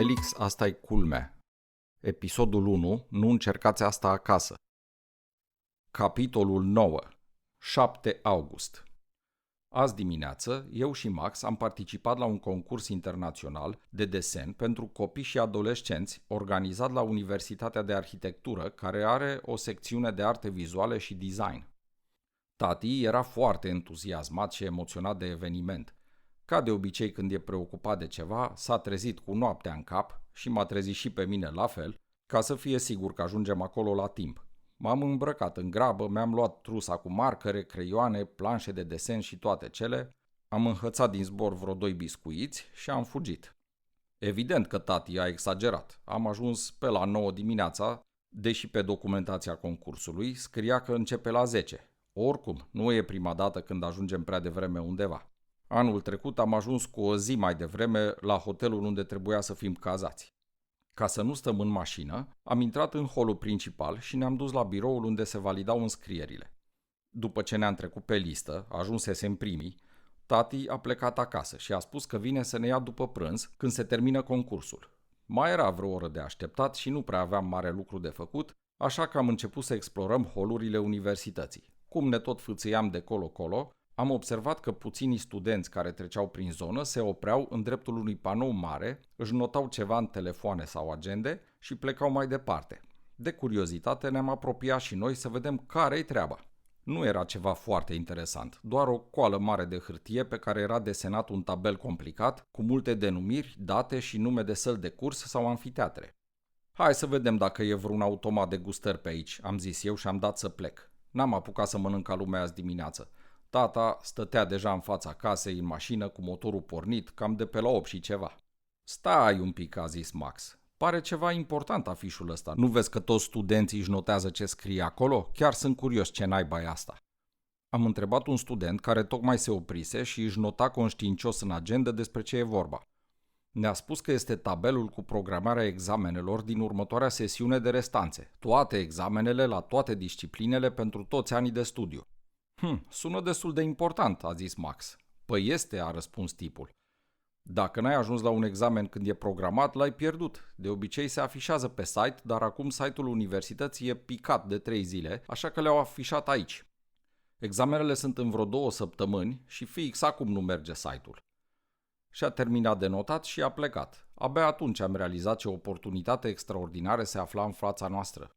Felix, asta e culmea. Episodul 1. Nu încercați asta acasă. Capitolul 9. 7 august. Azi dimineață, eu și Max am participat la un concurs internațional de desen pentru copii și adolescenți organizat la Universitatea de Arhitectură, care are o secțiune de arte vizuale și design. Tati era foarte entuziasmat și emoționat de eveniment. Ca de obicei când e preocupat de ceva, s-a trezit cu noaptea în cap și m-a trezit și pe mine la fel, ca să fie sigur că ajungem acolo la timp. M-am îmbrăcat în grabă, mi-am luat trusa cu marcare, creioane, planșe de desen și toate cele, am înhățat din zbor vreo 2 biscuiți și am fugit. Evident că tati a exagerat. Am ajuns pe la 9 dimineața, deși pe documentația concursului scria că începe la 10. Oricum, nu e prima dată când ajungem prea devreme undeva. Anul trecut am ajuns cu o zi mai devreme la hotelul unde trebuia să fim cazați. Ca să nu stăm în mașină, am intrat în holul principal și ne-am dus la biroul unde se validau înscrierile. După ce ne-am trecut pe listă, ajunsesem primii, tati a plecat acasă și a spus că vine să ne ia după prânz când se termină concursul. Mai era vreo oră de așteptat și nu prea aveam mare lucru de făcut, așa că am început să explorăm holurile universității. Cum ne tot fâțâiam de colo-colo, am observat că puținii studenți care treceau prin zonă se opreau în dreptul unui panou mare, își notau ceva în telefoane sau agende și plecau mai departe. De curiozitate ne-am apropiat și noi să vedem care-i treaba. Nu era ceva foarte interesant, doar o coală mare de hârtie pe care era desenat un tabel complicat cu multe denumiri, date și nume de săli de curs sau anfiteatre. Hai să vedem dacă e vreun automat de gustări pe aici, am zis eu și am dat să plec. N-am apucat să mănânc ca lumea azi dimineață. Tata stătea deja în fața casei, în mașină, cu motorul pornit, cam de pe la 8 și ceva. Stai un pic, a zis Max. Pare ceva important afișul ăsta. Nu vezi că toți studenții își notează ce scrie acolo? Chiar sunt curios ce naiba e asta. Am întrebat un student care tocmai se oprise și își nota conștiincios în agenda despre ce e vorba. Ne-a spus că este tabelul cu programarea examenelor din următoarea sesiune de restanțe. Toate examenele la toate disciplinele pentru toți anii de studiu. Sună destul de important, a zis Max. Păi este, a răspuns tipul. Dacă n-ai ajuns la un examen când e programat, l-ai pierdut. De obicei se afișează pe site, dar acum site-ul universității e picat de 3 zile, așa că le-au afișat aici. Examenele sunt în vreo 2 săptămâni și fix acum nu merge site-ul. Și-a terminat de notat și a plecat. Abia atunci am realizat ce oportunitate extraordinară se afla în fața noastră.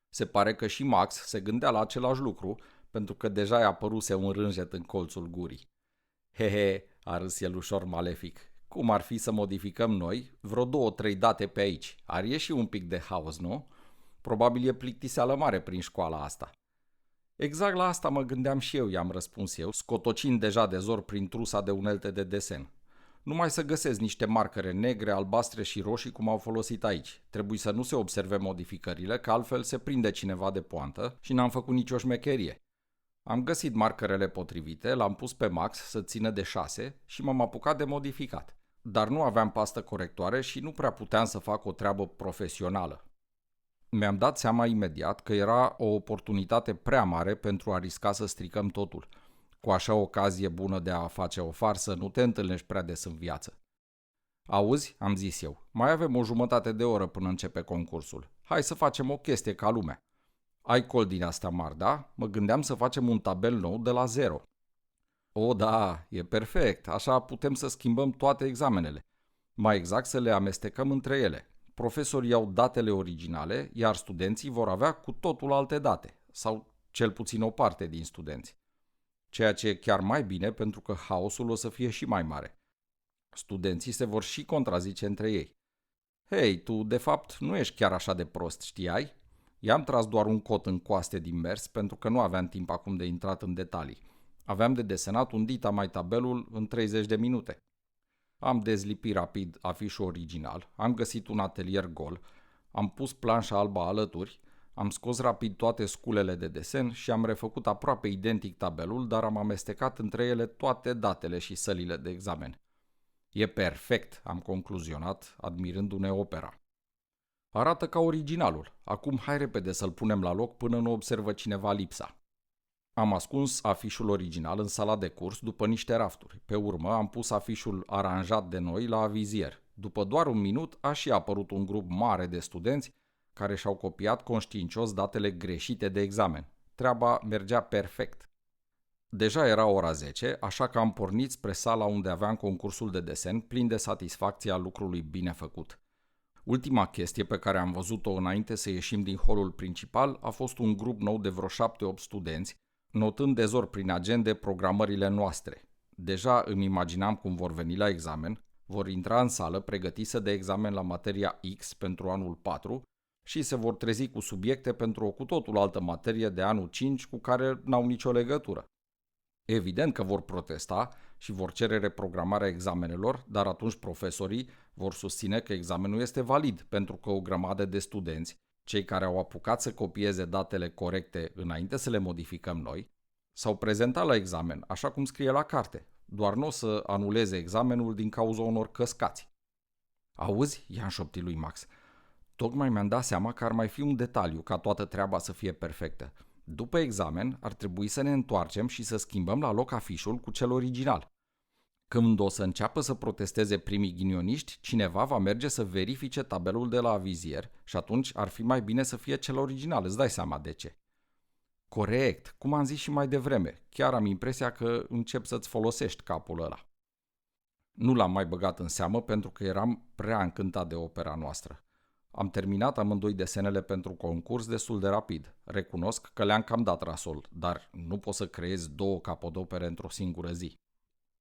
Se pare că și Max se gândea la același lucru, pentru că deja i-a apăruse un rânjet în colțul gurii. Hehe, a râs el ușor malefic. Cum ar fi să modificăm noi vreo 2-3 date pe aici? Ar ieși un pic de haos, nu? Probabil e plictiseală mare prin școala asta. Exact la asta mă gândeam și eu, i-am răspuns eu, scotocind deja de zor prin trusa de unelte de desen. Numai să găsesc niște marcare negre, albastre și roșii cum au folosit aici. Trebuie să nu se observe modificările, că altfel se prinde cineva de poantă și n-am făcut nicio șmecherie. Am găsit markerele potrivite, l-am pus pe Max să țină de 6 și m-am apucat de modificat. Dar nu aveam pastă corectoare și nu prea puteam să fac o treabă profesională. Mi-am dat seama imediat că era o oportunitate prea mare pentru a risca să stricăm totul. Cu așa ocazie bună de a face o farsă nu te întâlnești prea des în viață. Auzi, am zis eu, mai avem o jumătate de oră până începe concursul. Hai să facem o chestie ca lumea. Ai col din astea mari, da? Mă gândeam să facem un tabel nou de la 0. O, da, e perfect, așa putem să schimbăm toate examenele. Mai exact să le amestecăm între ele. Profesorii iau datele originale, iar studenții vor avea cu totul alte date, sau cel puțin o parte din studenți. Ceea ce e chiar mai bine pentru că haosul o să fie și mai mare. Studenții se vor și contrazice între ei. Hei, tu de fapt nu ești chiar așa de prost, știai? I-am tras doar un cot în coaste din mers pentru că nu aveam timp acum de intrat în detalii. Aveam de desenat un dita mai tabelul în 30 de minute. Am dezlipit rapid afișul original, am găsit un atelier gol, am pus planșa albă alături, am scos rapid toate sculele de desen și am refăcut aproape identic tabelul, dar am amestecat între ele toate datele și sălile de examen. E perfect, am concluzionat, admirându-ne opera. Arată ca originalul. Acum hai repede să-l punem la loc până nu observă cineva lipsa. Am ascuns afișul original în sala de curs după niște rafturi. Pe urmă am pus afișul aranjat de noi la avizier. După doar un minut a și apărut un grup mare de studenți care și-au copiat conștiincios datele greșite de examen. Treaba mergea perfect. Deja era ora 10, așa că am pornit spre sala unde aveam concursul de desen, plin de satisfacție a lucrului bine făcut. Ultima chestie pe care am văzut-o înainte să ieșim din holul principal a fost un grup nou de vreo 7-8 studenți, notând dezor prin agende programările noastre. Deja îmi imaginam cum vor veni la examen, vor intra în sală pregătiți de examen la materia X pentru anul 4 și se vor trezi cu subiecte pentru o cu totul altă materie de anul 5 cu care n-au nicio legătură. Evident că vor protesta și vor cere reprogramarea examenelor, dar atunci profesorii vor susține că examenul este valid pentru că o grămadă de studenți, cei care au apucat să copieze datele corecte înainte să le modificăm noi, s-au prezentat la examen așa cum scrie la carte, doar nu o să anuleze examenul din cauza unor căscați. Auzi? I-am șoptit lui Max. Tocmai mi-am dat seama că ar mai fi un detaliu ca toată treaba să fie perfectă. După examen, ar trebui să ne întoarcem și să schimbăm la loc afișul cu cel original. Când o să înceapă să protesteze primii ghinioniști, cineva va merge să verifice tabelul de la avizier și atunci ar fi mai bine să fie cel original, îți dai seama de ce. Corect, cum am zis și mai devreme, chiar am impresia că încep să-ți folosești capul ăla. Nu l-am mai băgat în seamă pentru că eram prea încântat de opera noastră. Am terminat amândoi desenele pentru concurs destul de rapid. Recunosc că le-am cam dat rasol, dar nu poți să creezi 2 capodopere într-o singură zi.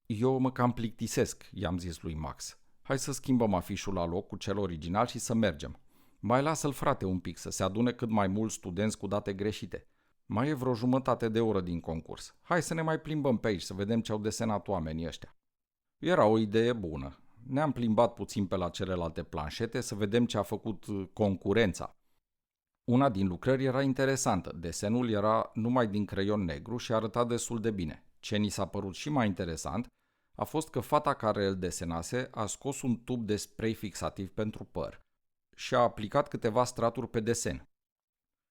Eu mă cam plictisesc, i-am zis lui Max. Hai să schimbăm afișul la loc cu cel original și să mergem. Mai lasă-l, frate, un pic să se adune cât mai mulți studenți cu date greșite. Mai e vreo jumătate de oră din concurs. Hai să ne mai plimbăm pe aici să vedem ce au desenat oamenii ăștia. Era o idee bună. Ne-am plimbat puțin pe la celelalte planșete să vedem ce a făcut concurența. Una din lucrări era interesantă. Desenul era numai din creion negru și arăta destul de bine. Ce ni s-a părut și mai interesant a fost că fata care îl desenase a scos un tub de spray fixativ pentru păr și a aplicat câteva straturi pe desen.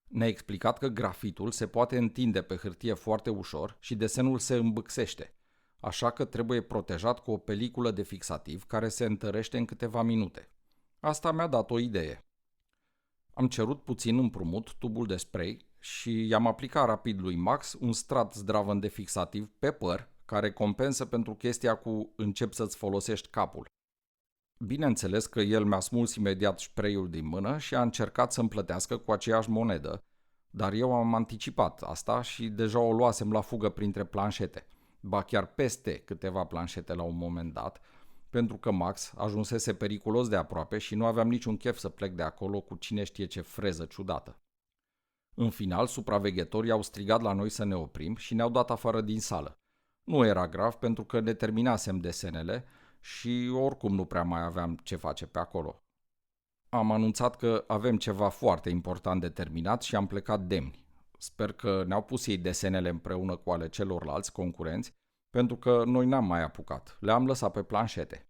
Ne-a explicat că grafitul se poate întinde pe hârtie foarte ușor și desenul se îmbâxește, așa că trebuie protejat cu o peliculă de fixativ care se întărește în câteva minute. Asta mi-a dat o idee. Am cerut puțin împrumut tubul de spray și i-am aplicat rapid lui Max un strat zdravăn de fixativ pe păr, care compensă pentru chestia cu încep să-ți folosești capul. Bineînțeles că el mi-a smuls imediat spray-ul din mână și a încercat să-mi plătească cu aceeași monedă, dar eu am anticipat asta și deja o luasem la fugă printre planșete, ba chiar peste câteva planșete la un moment dat, pentru că Max ajunsese periculos de aproape și nu aveam niciun chef să plec de acolo cu cine știe ce freză ciudată. În final, supraveghetorii au strigat la noi să ne oprim și ne-au dat afară din sală. Nu era grav pentru că ne terminasem desenele și oricum nu prea mai aveam ce face pe acolo. Am anunțat că avem ceva foarte important de terminat și am plecat demni. Sper că ne-au pus ei desenele împreună cu ale celorlalți concurenți, pentru că noi n-am mai apucat, le-am lăsat pe planșete.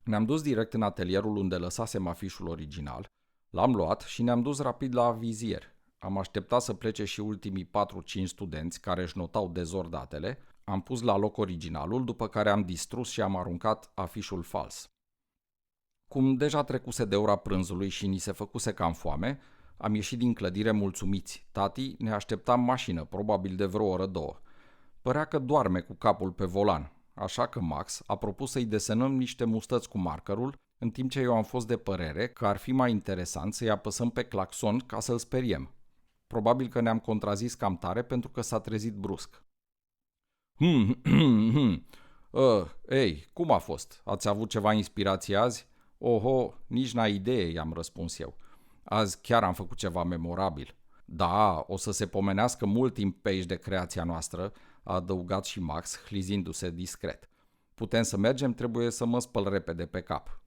Ne-am dus direct în atelierul unde lăsasem afișul original, l-am luat și ne-am dus rapid la avizier. Am așteptat să plece și ultimii 4-5 studenți care își notau dezor datele, am pus la loc originalul, după care am distrus și am aruncat afișul fals. Cum deja trecuse de ora prânzului și ni se făcuse cam foame, am ieșit din clădire mulțumiți. Tati ne aștepta în mașină, probabil de vreo oră, 2. Părea că doarme cu capul pe volan, așa că Max a propus să-i desenăm niște mustăți cu markerul, în timp ce eu am fost de părere că ar fi mai interesant să-i apăsăm pe claxon ca să-l speriem. Probabil că ne-am contrazis cam tare pentru că s-a trezit brusc. Ei, cum a fost? Ați avut ceva inspirație azi? Oho, nici n-ai idee, i-am răspuns eu. Azi chiar am făcut ceva memorabil. Da, o să se pomenească mult timp pe aici de creația noastră, a adăugat și Max, hlizindu-se discret. Putem să mergem, trebuie să mă spăl repede pe cap.